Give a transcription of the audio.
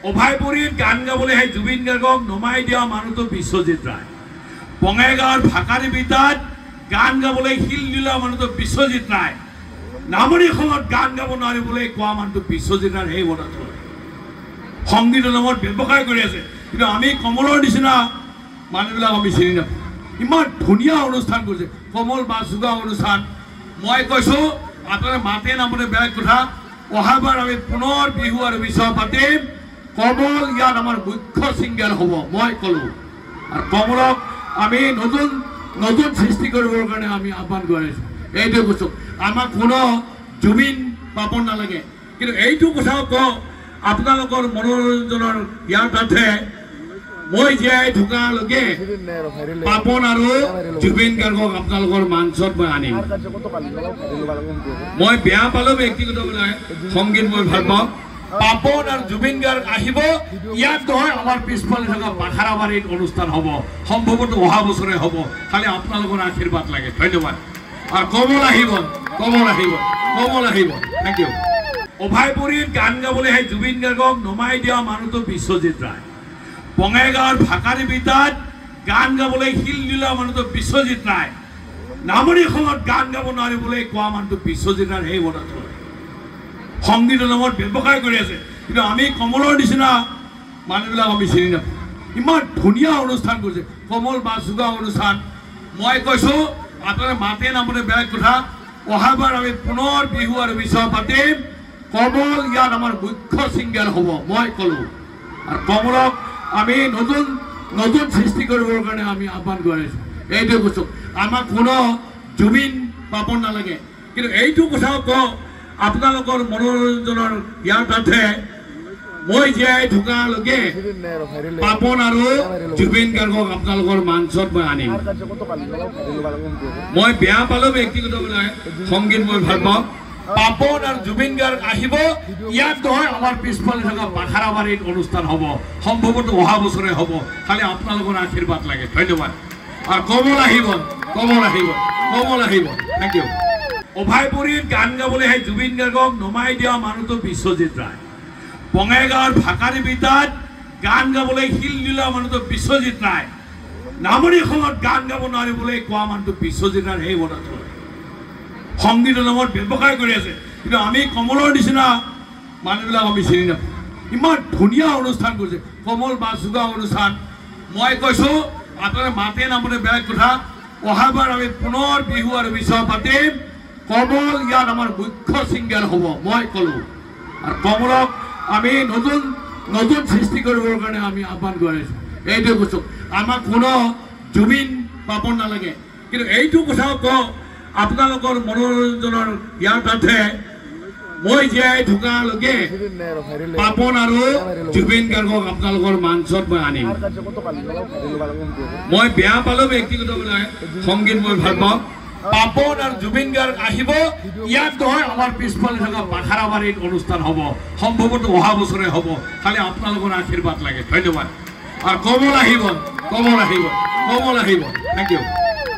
অভয়পুৰীত গান গাবলৈ সেই জুবিন গাৰ্গক নমাই দিয়া মানুহটো বিশ্বজিৎ ৰায়। বঙাইগাঁৱৰ ভাকাৰী বিদ্যাত গান গাবলৈ শিল দিলা মানুহটো বিশ্বজিৎ ৰায়। নামনিখনত গান গাব নোৱাৰিবলৈ কোৱা মানুহটো বিশ্বজিৎ ৰায়। সেই বনাটো সংগীতৰ নামত ব্যৱসায় কৰি আছে, কিন্তু আমি কমলৰ নিচিনা মানুহবিলাক আমি চিনি নাপাওঁ। ইমান ধুনীয়া অনুষ্ঠান কৰিছে কমল বা যোগা অনুষ্ঠান। মই কৈছোঁ আপোনালোকে মাতে নামতে বেলেগ কথা, অহাবাৰ আমি পুনৰ বিহু আৰু বিশ্বনাথ পাতিম। কমল ইয়াত আমাৰ মুখ্য ছিংগাৰ হ'ব মই ক'লোঁ, আৰু কমলক আমি নতুন নতুন সৃষ্টি কৰিবৰ কাৰণে আমি আহ্বান কৰিছোঁ। এইটোৱে কৈছোঁ, আমাক কোনো জুবিন পাপন নালাগে, কিন্তু এইটো কথাও কওঁ আপোনালোকৰ মনোৰঞ্জনৰ ইয়াৰ তাতে মই জীয়াই থকালৈকে পাপন আৰু জুবিন গাৰ্গক আপোনালোকৰ মঞ্চত মই আনিম। মই বেয়া পালেও ব্যক্তিগতভাৱে সংগীত মই ভাল পাওঁ। পাপন আৰু জুবিন গাৰ্গ আহিব, ইয়াত নহয় আমাৰ পিছফালে থকা বাখাৰাবাৰীত অনুষ্ঠান হ'ব, সম্ভৱতঃ অহা বছৰে হ'ব। খালি আপোনালোকৰ আশীৰ্বাদ লাগে। ধন্যবাদ। আৰু কমল আহিব, কমল আহিব, কমল আহিব। Thank U. অভয়পুৰীত গান গাবলৈ সেই জুবিন গাৰ্গক নমাই দিয়া মানুহটো বিশ্বজিৎ ৰায়। বঙাইগাঁৱৰ ভাকাৰী বিদ্যাত গান গাবলৈ শিল দিলা মানুহটো বিশ্বজিৎ ৰায়। নামনিখনত গান গাব নোৱাৰিবলৈ কোৱা মানুহটো বিশ্বজিৎ ৰায়। সেই বনাটো সংগীতৰ নামত ব্যৱসায় কৰি আছে, কিন্তু আমি কমলৰ নিচিনা মানুহবিলাক আমি চিনি নাপাওঁ। ইমান ধুনীয়া অনুষ্ঠান কৰিছে কমল বা যোগা অনুষ্ঠান। মই কৈছোঁ আপোনালোকে মাতে নামতে বেলেগ কথা, অহাবাৰ আমি পুনৰ বিহু আৰু বিশ্বনাথ পাতিম। কমল ইয়াত আমাৰ মুখ্য ছিংগাৰ হ'ব মই ক'লোঁ, আৰু কমলক আমি নতুন নতুন সৃষ্টি কৰিবৰ কাৰণে আমি আহ্বান কৰিছোঁ। এইটোৱে কৈছোঁ, আমাক কোনো জুবিন পাপন নালাগে, কিন্তু এইটো কথাও কওঁ আপোনালোকৰ মনোৰঞ্জনৰ ইয়াৰ তাতে মই জীয়াই থকালৈকে পাপন আৰু জুবিন গাৰ্গক আপোনালোকৰ মঞ্চত মই আনিম। মই বেয়া পালেও ব্যক্তিগতভাৱে সংগীত মই ভাল পাওঁ। পাপন আৰু জুবিন গাৰ্গ আহিব, ইয়াত নহয় আমাৰ পিছফালে থকা বাখাৰাবাৰীত অনুষ্ঠান হ'ব, সম্ভৱতঃ অহা বছৰে হ'ব। খালি আপোনালোকৰ আশীৰ্বাদ লাগে। ধন্যবাদ। আৰু কমল আহিব, কমল আহিব, কমল আহিব। Thank U. অভয়পুৰীত গান গাবলৈ সেই জুবিন গাৰ্গক নমাই দিয়া মানুহটো বিশ্বজিৎ ৰায়। বঙাইগাঁৱৰ ভাকাৰী বিদ্যাত গান গাবলৈ শিল দিলা মানুহটো বিশ্বজিৎ ৰায়। নামনিখনত গান গাব নোৱাৰিবলৈ কোৱা মানুহটো বিশ্বজিৎ ৰায়। সেই বনাটো সংগীতৰ নামত ব্যৱসায় কৰি আছে, কিন্তু আমি কমলৰ নিচিনা মানুহবিলাক আমি চিনি নাপাওঁ। ইমান ধুনীয়া অনুষ্ঠান কৰিছে কমল বা যোগা অনুষ্ঠান। মই কৈছোঁ আপোনালোকে মাতে নামতে বেলেগ কথা, অহাবাৰ আমি পুনৰ বিহু আৰু বিশ্বনাথ পাতিম। কমল ইয়াত আমাৰ মুখ্য ছিংগাৰ হ'ব মই ক'লোঁ, আৰু কমলক আমি নতুন নতুন সৃষ্টি কৰিবৰ কাৰণে আমি আহ্বান কৰিছোঁ। এইটোৱে কৈছোঁ, আমাক কোনো জুবিন পাপন নালাগে, কিন্তু এইটো কথাও কওঁ আপোনালোকৰ মনোৰঞ্জনৰ ইয়াৰ তাতে মই জীয়াই থকালৈকে পাপন আৰু জুবিন গাৰ্গক আপোনালোকৰ মঞ্চত মই আনিম। মই বেয়া পালেও ব্যক্তিগতভাৱে সংগীত মই ভাল পাওঁ। পাপন আৰু জুবিন গাৰ্গ আহিব, ইয়াত নহয় আমাৰ পিছফালে থকা বাখাৰাবাৰীত অনুষ্ঠান হ'ব, সম্ভৱতঃ অহা বছৰে হ'ব। খালি আপোনালোকৰ আশীৰ্বাদ লাগে। ধন্যবাদ। আৰু কমল আহিব, কমল আহিব, কমল আহিব। Thank U.